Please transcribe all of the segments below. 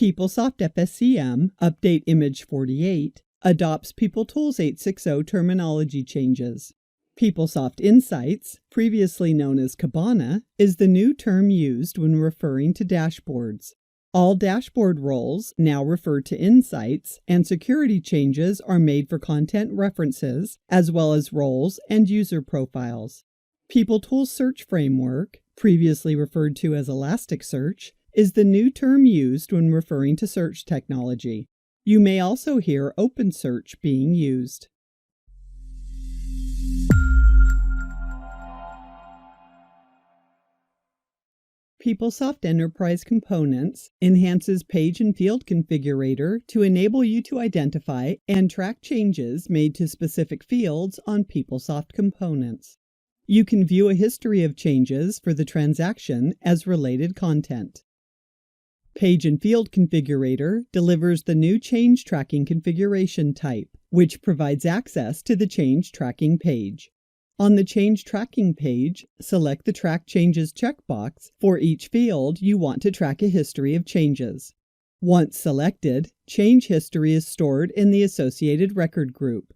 PeopleSoft FSCM Update Image 48 adopts PeopleTools 860 terminology changes. PeopleSoft Insights, previously known as Cabana, is the new term used when referring to dashboards. All dashboard roles now refer to insights, and security changes are made for content references, as well as roles and user profiles. PeopleTools Search Framework, previously referred to as Elasticsearch, is the new term used when referring to search technology. You may also hear OpenSearch being used. PeopleSoft Enterprise Components enhances Page and Field Configurator to enable you to identify and track changes made to specific fields on PeopleSoft components. You can view a history of changes for the transaction as related content. Page and Field Configurator delivers the new change tracking configuration type, which provides access to the change tracking page. On the Change Tracking page, select the Track Changes checkbox for each field you want to track a history of changes. Once selected, change history is stored in the associated record group.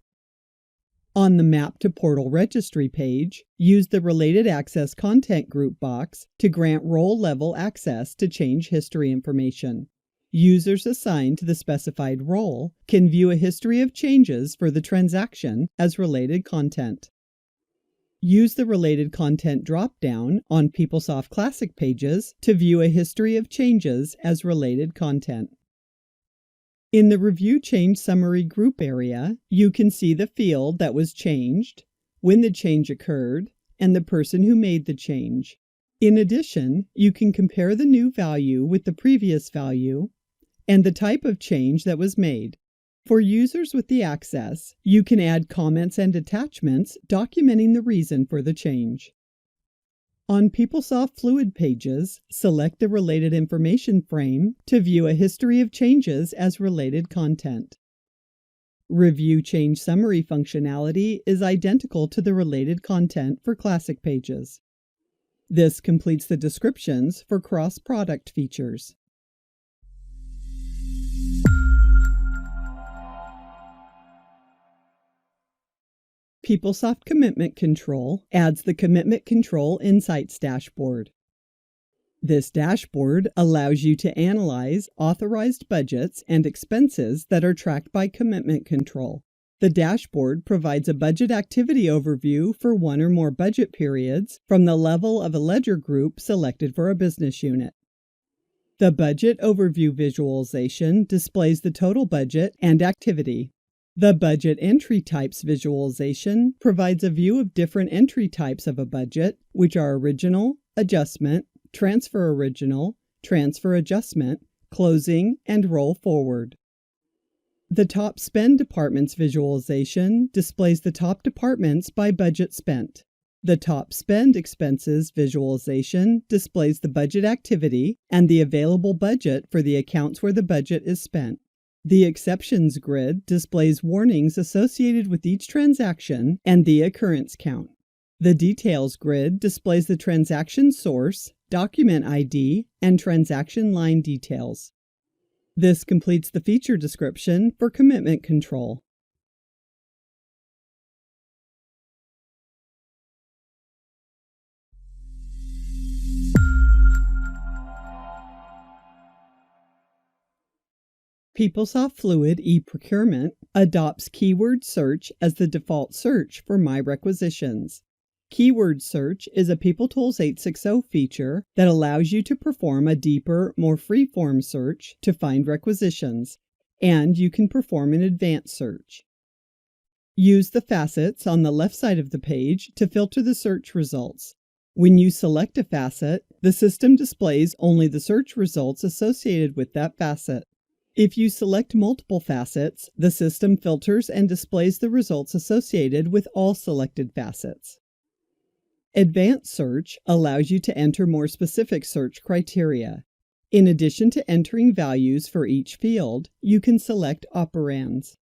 On the Map to Portal Registry page, use the Related Access Content Group box to grant role-level access to change history information. Users assigned to the specified role can view a history of changes for the transaction as related content. Use the Related Content drop-down on PeopleSoft Classic pages to view a history of changes as related content. In the Review Change Summary group area, you can see the field that was changed, when the change occurred, and the person who made the change. In addition, you can compare the new value with the previous value and the type of change that was made. For users with the access, you can add comments and attachments documenting the reason for the change. On PeopleSoft Fluid pages, select the Related Information frame to view a history of changes as related content. Review Change Summary functionality is identical to the related content for Classic pages. This completes the descriptions for cross-product features. PeopleSoft Commitment Control adds the Commitment Control Insights dashboard. This dashboard allows you to analyze authorized budgets and expenses that are tracked by Commitment Control. The dashboard provides a budget activity overview for one or more budget periods from the level of a ledger group selected for a business unit. The Budget Overview visualization displays the total budget and activity. The Budget Entry Types visualization provides a view of different entry types of a budget, which are Original, Adjustment, Transfer Original, Transfer Adjustment, Closing, and Roll Forward. The Top Spend Departments visualization displays the top departments by budget spent. The Top Spend Expenses visualization displays the budget activity and the available budget for the accounts where the budget is spent. The Exceptions grid displays warnings associated with each transaction and the occurrence count. The Details grid displays the transaction source, document ID, and transaction line details. This completes the feature description for Commitment Control. PeopleSoft Fluid eProcurement adopts keyword search as the default search for My Requisitions. Keyword search is a PeopleTools 860 feature that allows you to perform a deeper, more free-form search to find requisitions, and you can perform an advanced search. Use the facets on the left side of the page to filter the search results. When you select a facet, the system displays only the search results associated with that facet. If you select multiple facets, the system filters and displays the results associated with all selected facets. Advanced Search allows you to enter more specific search criteria. In addition to entering values for each field, you can select operands.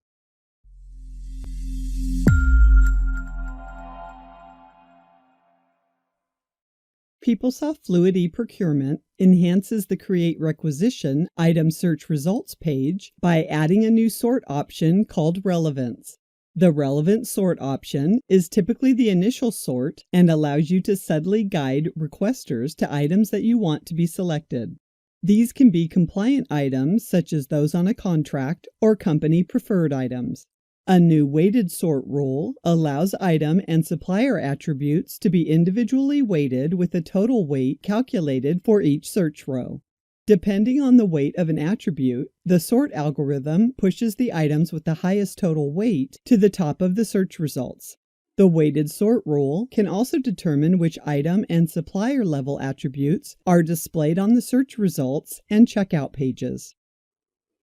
PeopleSoft Fluid eProcurement enhances the Create Requisition Item Search Results page by adding a new sort option called Relevance. The Relevant Sort option is typically the initial sort and allows you to subtly guide requesters to items that you want to be selected. These can be compliant items such as those on a contract or company-preferred items. A new weighted sort rule allows item and supplier attributes to be individually weighted with a total weight calculated for each search row. Depending on the weight of an attribute, the sort algorithm pushes the items with the highest total weight to the top of the search results. The weighted sort rule can also determine which item and supplier level attributes are displayed on the search results and checkout pages.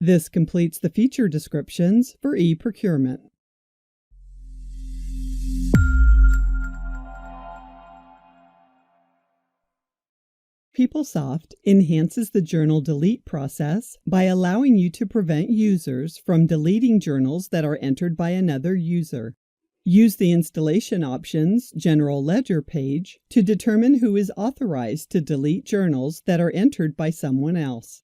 This completes the feature descriptions for eProcurement. PeopleSoft enhances the journal delete process by allowing you to prevent users from deleting journals that are entered by another user. Use the Installation Options General Ledger page to determine who is authorized to delete journals that are entered by someone else.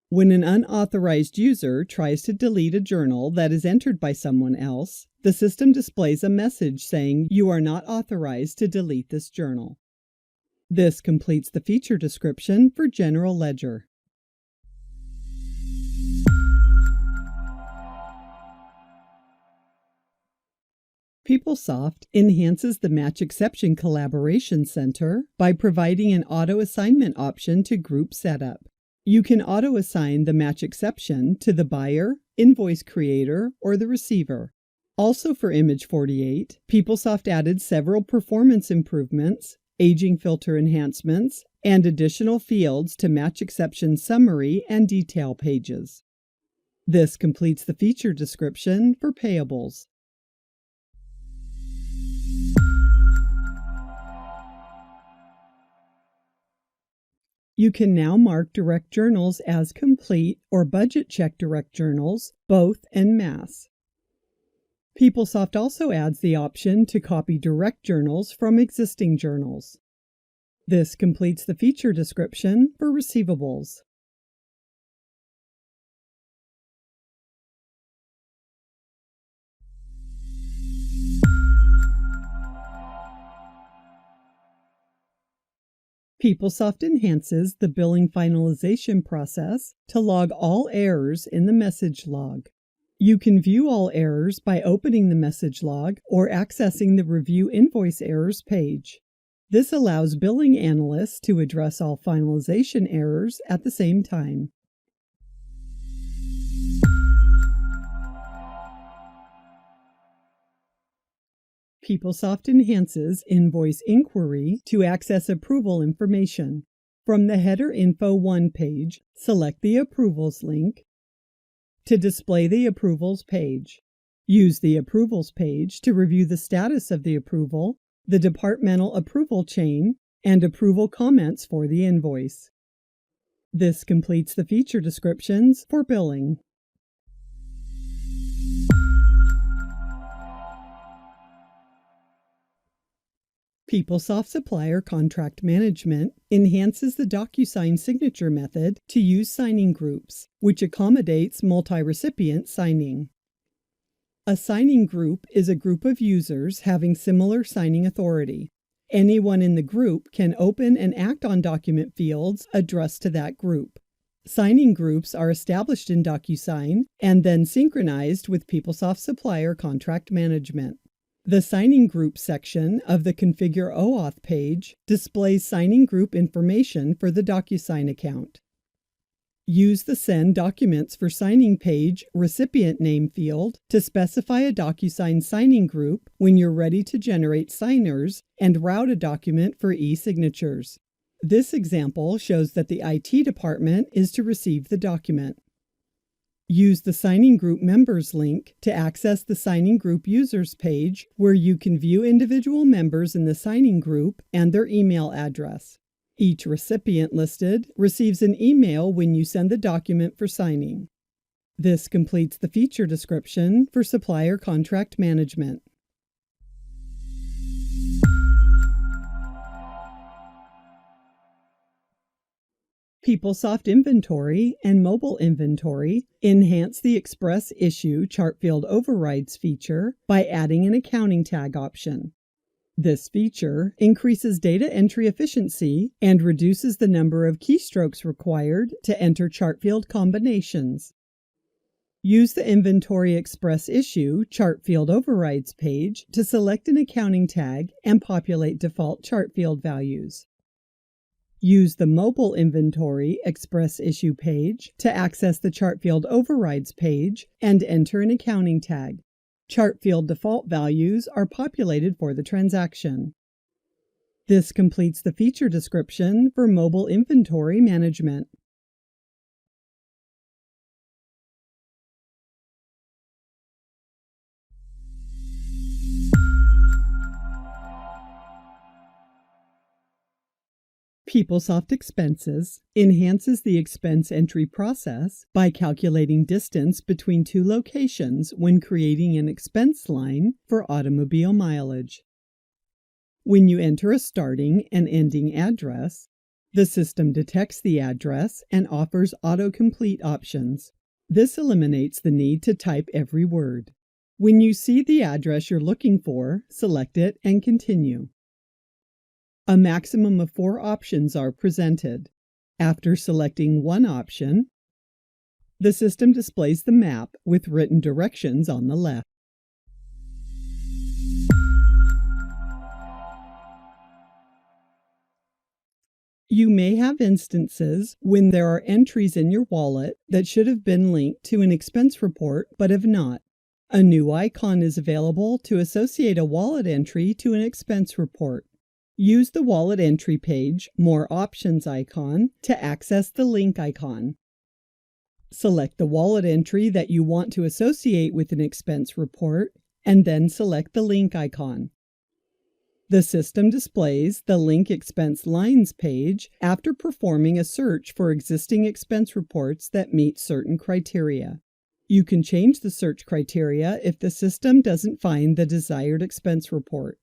When an unauthorized user tries to delete a journal that is entered by someone else, the system displays a message saying you are not authorized to delete this journal. This completes the feature description for General Ledger. PeopleSoft enhances the Match Exception Collaboration Center by providing an auto-assignment option to Group Setup. You can auto-assign the match exception to the buyer, invoice creator, or the receiver. Also for Image 48, PeopleSoft added several performance improvements, aging filter enhancements, and additional fields to match exception summary and detail pages. This completes the feature description for Payables. You can now mark direct journals as complete or budget check direct journals, both en masse. PeopleSoft also adds the option to copy direct journals from existing journals. This completes the feature description for Receivables. PeopleSoft enhances the billing finalization process to log all errors in the message log. You can view all errors by opening the message log or accessing the Review Invoice Errors page. This allows billing analysts to address all finalization errors at the same time. PeopleSoft enhances Invoice Inquiry to access approval information. From the Header Info 1 page, select the Approvals link to display the Approvals page. Use the Approvals page to review the status of the approval, the departmental approval chain, and approval comments for the invoice. This completes the feature descriptions for billing. PeopleSoft Supplier Contract Management enhances the DocuSign signature method to use signing groups, which accommodates multi-recipient signing. A signing group is a group of users having similar signing authority. Anyone in the group can open and act on document fields addressed to that group. Signing groups are established in DocuSign and then synchronized with PeopleSoft Supplier Contract Management. The Signing Group section of the Configure OAuth page displays signing group information for the DocuSign account. Use the Send Documents for Signing page recipient name field to specify a DocuSign signing group when you're ready to generate signers and route a document for e-signatures. This example shows that the IT department is to receive the document. Use the Signing Group Members link to access the Signing Group Users page where you can view individual members in the signing group and their email address. Each recipient listed receives an email when you send the document for signing. This completes the feature description for Supplier Contract Management. PeopleSoft Inventory and Mobile Inventory enhance the Express Issue Chart Field Overrides feature by adding an accounting tag option. This feature increases data entry efficiency and reduces the number of keystrokes required to enter chart field combinations. Use the Inventory Express Issue Chart Field Overrides page to select an accounting tag and populate default chart field values. Use the Mobile Inventory Express Issue page to access the Chart Field Overrides page and enter an accounting tag. Chart field default values are populated for the transaction. This completes the feature description for Mobile Inventory Management. PeopleSoft Expenses enhances the expense entry process by calculating distance between two locations when creating an expense line for automobile mileage. When you enter a starting and ending address, the system detects the address and offers autocomplete options. This eliminates the need to type every word. When you see the address you're looking for, select it and continue. A maximum of 4 options are presented. After selecting one option, the system displays the map with written directions on the left. You may have instances when there are entries in your wallet that should have been linked to an expense report but have not. A new icon is available to associate a wallet entry to an expense report. Use the Wallet Entry page More Options icon to access the link icon. Select the wallet entry that you want to associate with an expense report, and then select the link icon. The system displays the Link Expense Lines page after performing a search for existing expense reports that meet certain criteria. You can change the search criteria if the system doesn't find the desired expense report.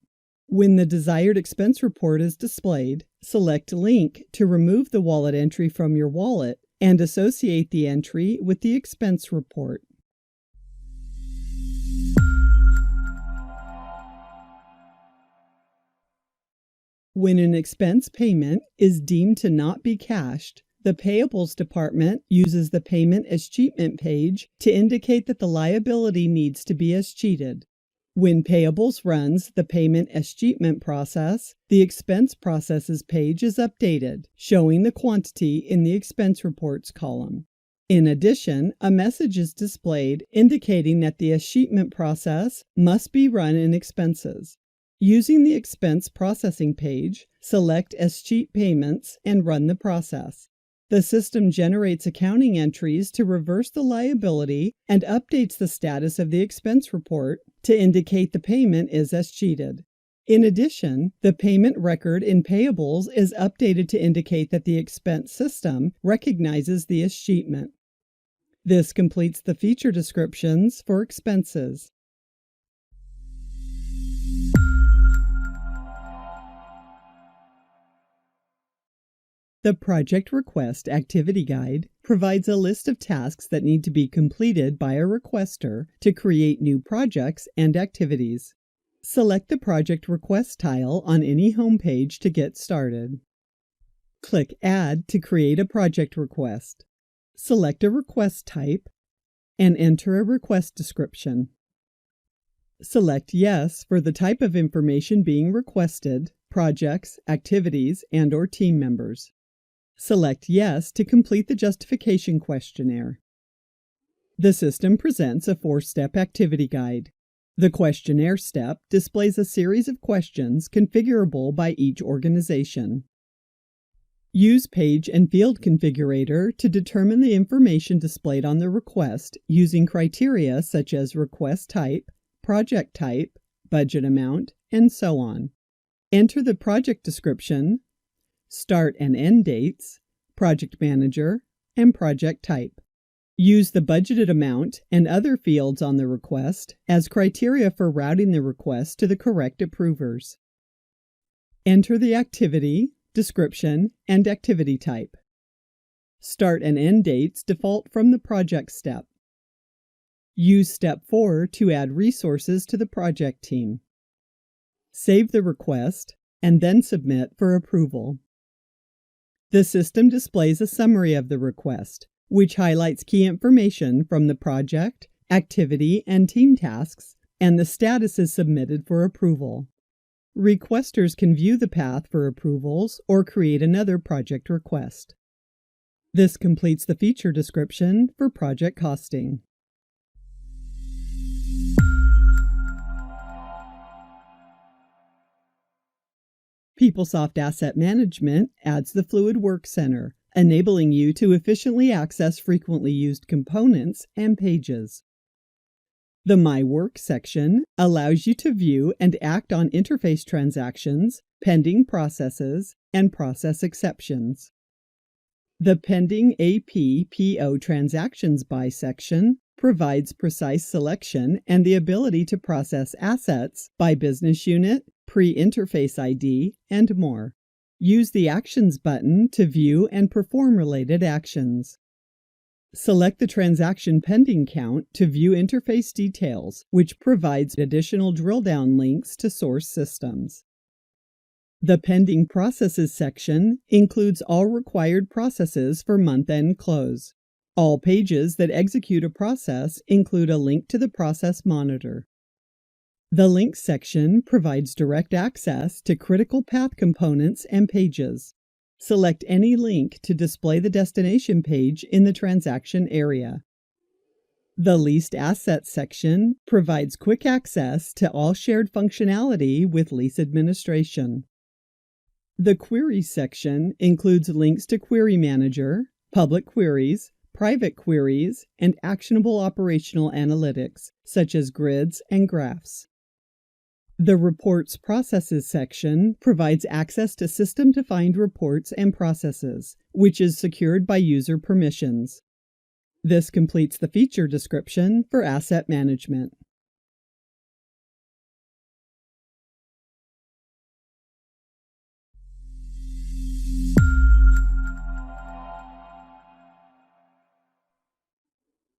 When the desired expense report is displayed, select Link to remove the wallet entry from your wallet and associate the entry with the expense report. When an expense payment is deemed to not be cashed, the Payables department uses the Payment Escheatment page to indicate that the liability needs to be escheated. When Payables runs the payment escheatment process, the Expense Processes page is updated, showing the quantity in the Expense Reports column. In addition, a message is displayed indicating that the escheatment process must be run in expenses. Using the Expense Processing page, select Escheat Payments and run the process. The system generates accounting entries to reverse the liability and updates the status of the expense report to indicate the payment is escheated. In addition, the payment record in Payables is updated to indicate that the expense system recognizes the escheatment. This completes the feature descriptions for expenses. The Project Request Activity Guide provides a list of tasks that need to be completed by a requester to create new projects and activities. Select the Project Request tile on any home page to get started. Click Add to create a project request. Select a request type and enter a request description. Select Yes for the type of information being requested, projects, activities, and/or team members. Select Yes to complete the justification questionnaire. The system presents a 4-step activity guide. The questionnaire step displays a series of questions configurable by each organization. Use Page and Field Configurator to determine the information displayed on the request using criteria such as request type, project type, budget amount, and so on. Enter the project description, start and end dates, project manager, and project type. Use the budgeted amount and other fields on the request as criteria for routing the request to the correct approvers. Enter the activity, description, and activity type. Start and end dates default from the project step. Use Step 4 to add resources to the project team. Save the request and then submit for approval. The system displays a summary of the request, which highlights key information from the project, activity, and team tasks, and the status is submitted for approval. Requesters can view the path for approvals or create another project request. This completes the feature description for project costing. PeopleSoft Asset Management adds the Fluid Work Center, enabling you to efficiently access frequently used components and pages. The My Work section allows you to view and act on interface transactions, pending processes, and process exceptions. The Pending AP/PO Transactions By section provides precise selection and the ability to process assets by business unit, pre-interface ID, and more. Use the Actions button to view and perform related actions. Select the transaction pending count to view interface details, which provides additional drill-down links to source systems. The Pending Processes section includes all required processes for month-end close. All pages that execute a process include a link to the process monitor. The Links section provides direct access to critical path components and pages. Select any link to display the destination page in the transaction area. The Leased Assets section provides quick access to all shared functionality with Lease Administration. The Queries section includes links to Query Manager, public queries, private queries, and actionable operational analytics, such as grids and graphs. The Reports Processes section provides access to system-defined reports and processes, which is secured by user permissions. This completes the feature description for asset management.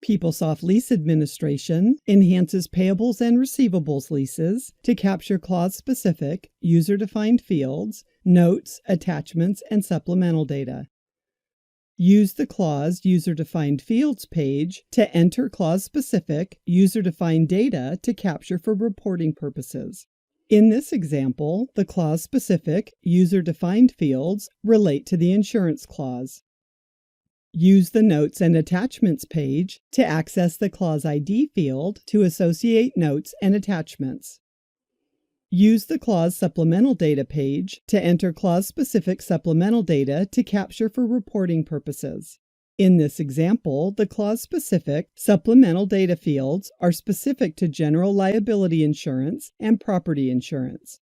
PeopleSoft Lease Administration enhances payables and receivables leases to capture clause-specific, user-defined fields, notes, attachments, and supplemental data. Use the Clause User-Defined Fields page to enter clause-specific, user-defined data to capture for reporting purposes. In this example, the clause-specific, user-defined fields relate to the insurance clause. Use the Notes and Attachments page to access the Clause ID field to associate notes and attachments. Use the Clause Supplemental Data page to enter clause-specific supplemental data to capture for reporting purposes. In this example, the clause-specific supplemental data fields are specific to general liability insurance and property insurance.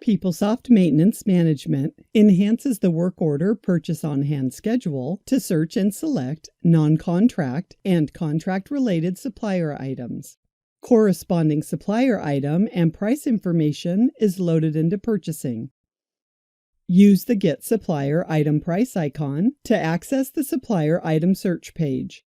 PeopleSoft Maintenance Management enhances the work order purchase on hand schedule to search and select non-contract and contract-related supplier items. Corresponding supplier item and price information is loaded into purchasing. Use the Get Supplier Item Price icon to access the supplier item search page.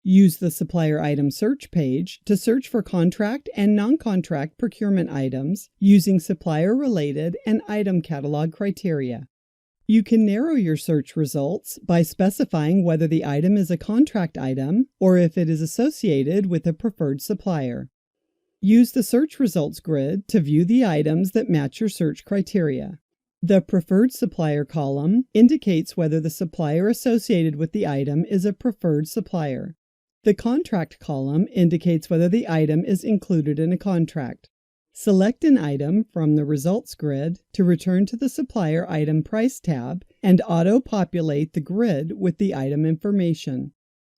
Use the Supplier Item Search page to search for contract and non-contract procurement items using supplier-related and item catalog criteria. You can narrow your search results by specifying whether the item is a contract item or if it is associated with a preferred supplier. Use the Search Results grid to view the items that match your search criteria. The Preferred Supplier column indicates whether the supplier associated with the item is a preferred supplier. The Contract column indicates whether the item is included in a contract. Select an item from the Results grid to return to the Supplier Item Price tab and auto-populate the grid with the item information.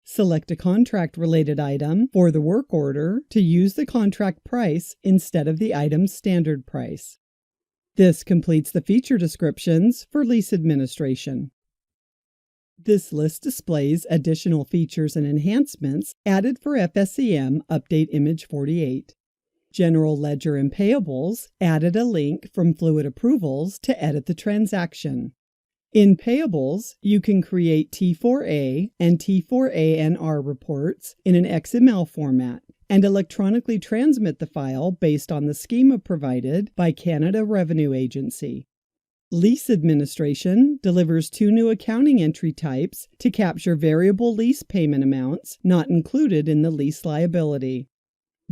Select a contract-related item for the work order to use the contract price instead of the item's standard price. This completes the feature descriptions for Lease Administration. This list displays additional features and enhancements added for FSCM Update Image 48. General Ledger and Payables added a link from Fluid Approvals to edit the transaction. In Payables, you can create T4A and T4ANR reports in an XML format and electronically transmit the file based on the schema provided by Canada Revenue Agency. Lease Administration delivers 2 new accounting entry types to capture variable lease payment amounts not included in the lease liability.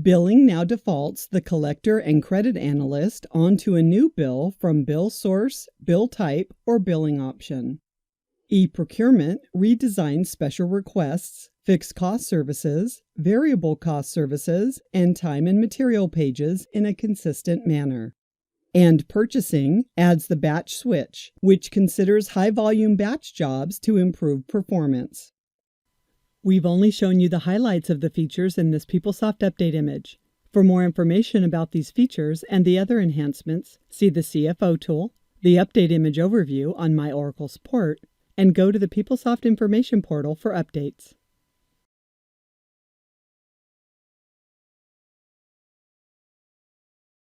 Billing now defaults the collector and credit analyst onto a new bill from bill source, bill type, or billing option. eProcurement redesigns special requests, fixed cost services, variable cost services, and time and material pages in a consistent manner. And Purchasing adds the batch switch, which considers high-volume batch jobs to improve performance. We've only shown you the highlights of the features in this PeopleSoft Update Image. For more information about these features and the other enhancements, see the CFO tool, the Update Image overview on My Oracle Support, and go to the PeopleSoft Information Portal for updates.